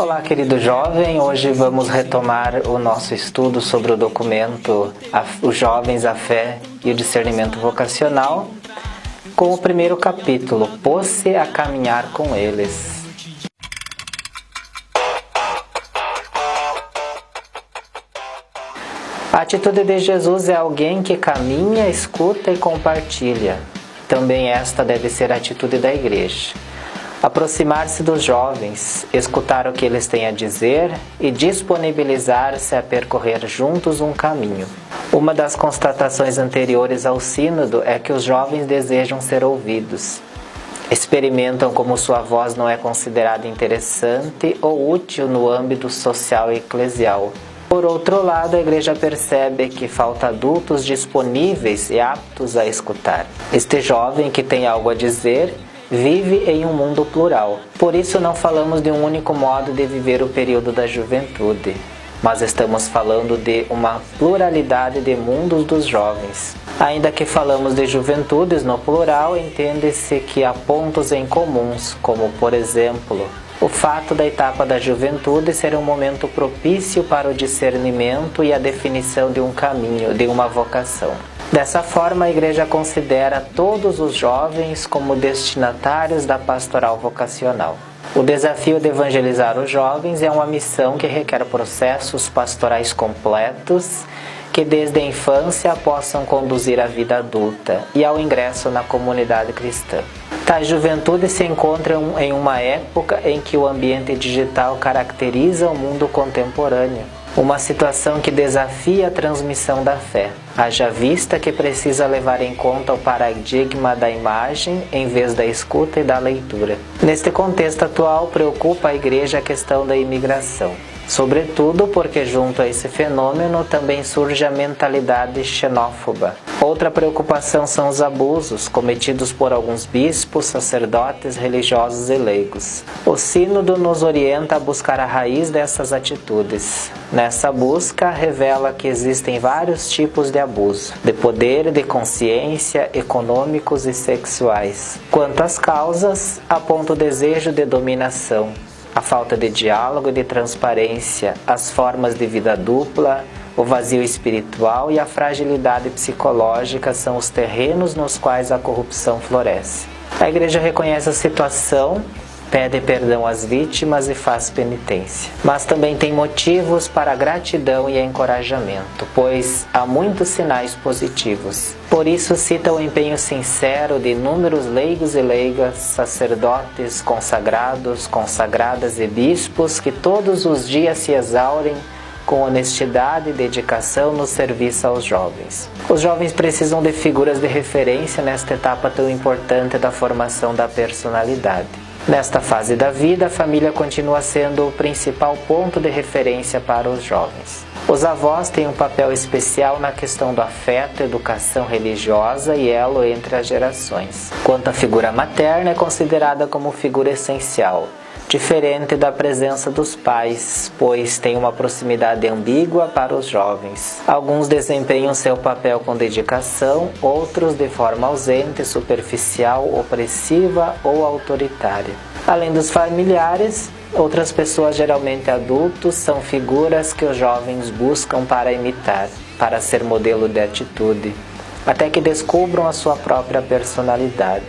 Olá, querido jovem, hoje vamos retomar o nosso estudo sobre o documento Os Jovens, a Fé e o Discernimento Vocacional, com o primeiro capítulo, Pôs-se a caminhar com eles. A atitude de Jesus é alguém que caminha, escuta e compartilha. Também esta deve ser a atitude da igreja. Aproximar-se dos jovens, escutar o que eles têm a dizer e disponibilizar-se a percorrer juntos um caminho. Uma das constatações anteriores ao sínodo é que os jovens desejam ser ouvidos. Experimentam como sua voz não é considerada interessante ou útil no âmbito social e eclesial. Por outro lado, a igreja percebe que falta adultos disponíveis e aptos a escutar. Este jovem que tem algo a dizer vive em um mundo plural. Por isso não falamos de um único modo de viver o período da juventude, mas estamos falando de uma pluralidade de mundos dos jovens. Ainda que falamos de juventudes no plural, entende-se que há pontos em comuns, como por exemplo, o fato da etapa da juventude ser um momento propício para o discernimento e a definição de um caminho, de uma vocação. Dessa forma, a igreja considera todos os jovens como destinatários da pastoral vocacional. O desafio de evangelizar os jovens é uma missão que requer processos pastorais completos que desde a infância possam conduzir à vida adulta e ao ingresso na comunidade cristã. Tais juventudes se encontram em uma época em que o ambiente digital caracteriza o mundo contemporâneo. Uma situação que desafia a transmissão da fé, haja vista que precisa levar em conta o paradigma da imagem em vez da escuta e da leitura. Neste contexto atual, preocupa a igreja a questão da imigração, sobretudo porque junto a esse fenômeno também surge a mentalidade xenófoba. Outra preocupação são os abusos cometidos por alguns bispos, sacerdotes, religiosos e leigos. O sínodo nos orienta a buscar a raiz dessas atitudes. Nessa busca, revela que existem vários tipos de abuso, de poder, de consciência, econômicos e sexuais. Quanto às causas, aponta o desejo de dominação, a falta de diálogo e de transparência, as formas de vida dupla, o vazio espiritual e a fragilidade psicológica são os terrenos nos quais a corrupção floresce. A igreja reconhece a situação, pede perdão às vítimas e faz penitência. Mas também tem motivos para a gratidão e encorajamento, pois há muitos sinais positivos. Por isso cita o empenho sincero de inúmeros leigos e leigas, sacerdotes, consagrados, consagradas e bispos que todos os dias se exaurem com honestidade e dedicação no serviço aos jovens. Os jovens precisam de figuras de referência nesta etapa tão importante da formação da personalidade. Nesta fase da vida, a família continua sendo o principal ponto de referência para os jovens. Os avós têm um papel especial na questão do afeto, educação religiosa e elo entre as gerações. Quanto à figura materna, é considerada como figura essencial, diferente da presença dos pais, pois tem uma proximidade ambígua para os jovens. Alguns desempenham seu papel com dedicação, outros de forma ausente, superficial, opressiva ou autoritária. Além dos familiares, outras pessoas, geralmente adultos, são figuras que os jovens buscam para imitar, para ser modelo de atitude, até que descubram a sua própria personalidade.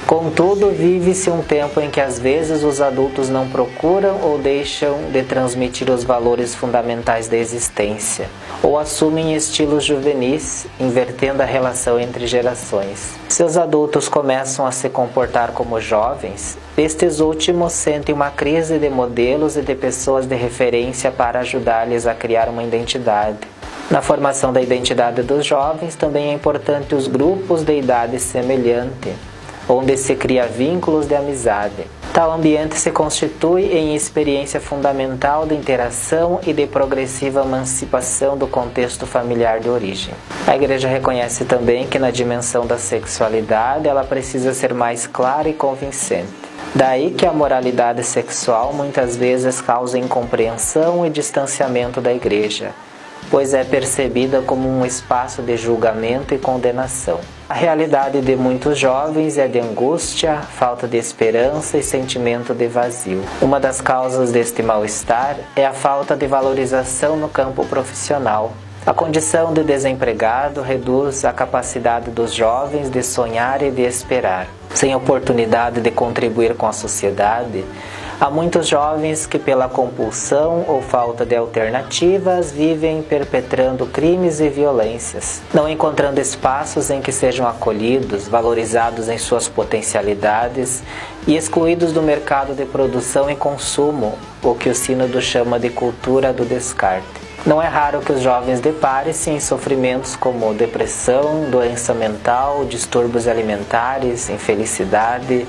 Contudo, vive-se um tempo em que às vezes os adultos não procuram ou deixam de transmitir os valores fundamentais da existência, ou assumem estilos juvenis, invertendo a relação entre gerações. Se os adultos começam a se comportar como jovens, estes últimos sentem uma crise de modelos e de pessoas de referência para ajudar-lhes a criar uma identidade. Na formação da identidade dos jovens, também é importante os grupos de idade semelhante, onde se cria vínculos de amizade. Tal ambiente se constitui em experiência fundamental de interação e de progressiva emancipação do contexto familiar de origem. A igreja reconhece também que na dimensão da sexualidade ela precisa ser mais clara e convincente. Daí que a moralidade sexual muitas vezes causa incompreensão e distanciamento da igreja, pois é percebida como um espaço de julgamento e condenação. A realidade de muitos jovens é de angústia, falta de esperança e sentimento de vazio. Uma das causas deste mal-estar é a falta de valorização no campo profissional. A condição de desempregado reduz a capacidade dos jovens de sonhar e de esperar. Sem oportunidade de contribuir com a sociedade, há muitos jovens que, pela compulsão ou falta de alternativas, vivem perpetrando crimes e violências, não encontrando espaços em que sejam acolhidos, valorizados em suas potencialidades e excluídos do mercado de produção e consumo, o que o Sínodo chama de cultura do descarte. Não é raro que os jovens deparem-se em sofrimentos como depressão, doença mental, distúrbios alimentares, infelicidade,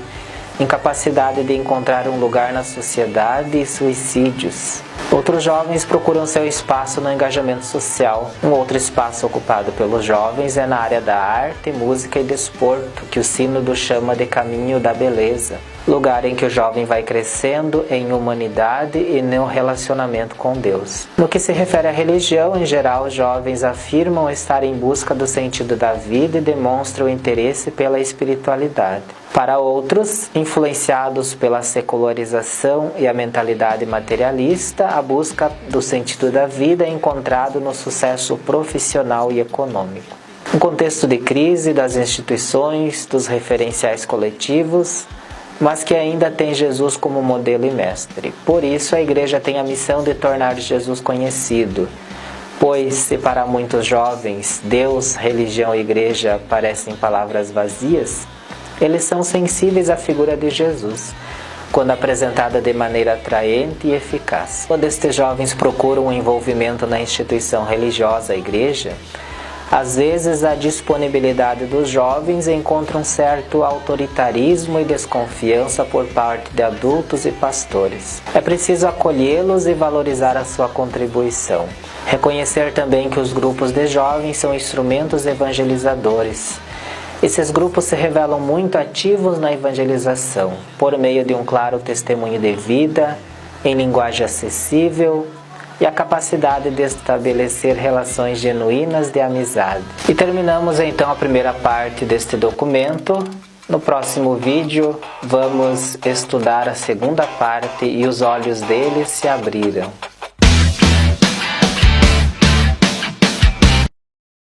incapacidade de encontrar um lugar na sociedade e suicídios. Outros jovens procuram seu espaço no engajamento social. Um outro espaço ocupado pelos jovens é na área da arte, música e desporto, que o Sínodo chama de caminho da beleza. Lugar em que o jovem vai crescendo em humanidade e no relacionamento com Deus. No que se refere à religião, em geral, os jovens afirmam estar em busca do sentido da vida e demonstram interesse pela espiritualidade. Para outros, influenciados pela secularização e a mentalidade materialista, a busca do sentido da vida é encontrado no sucesso profissional e econômico. Um contexto de crise das instituições, dos referenciais coletivos, mas que ainda tem Jesus como modelo e mestre. Por isso, a Igreja tem a missão de tornar Jesus conhecido, pois, se para muitos jovens Deus, religião e Igreja parecem palavras vazias, eles são sensíveis à figura de Jesus, quando apresentada de maneira atraente e eficaz. Quando estes jovens procuram um envolvimento na instituição religiosa, a Igreja, às vezes a disponibilidade dos jovens encontra um certo autoritarismo e desconfiança por parte de adultos e pastores. É preciso acolhê-los e valorizar a sua contribuição. Reconhecer também que os grupos de jovens são instrumentos evangelizadores. Esses grupos se revelam muito ativos na evangelização, por meio de um claro testemunho de vida, em linguagem acessível e a capacidade de estabelecer relações genuínas de amizade. E terminamos então a primeira parte deste documento. No próximo vídeo vamos estudar a segunda parte e os olhos deles se abriram.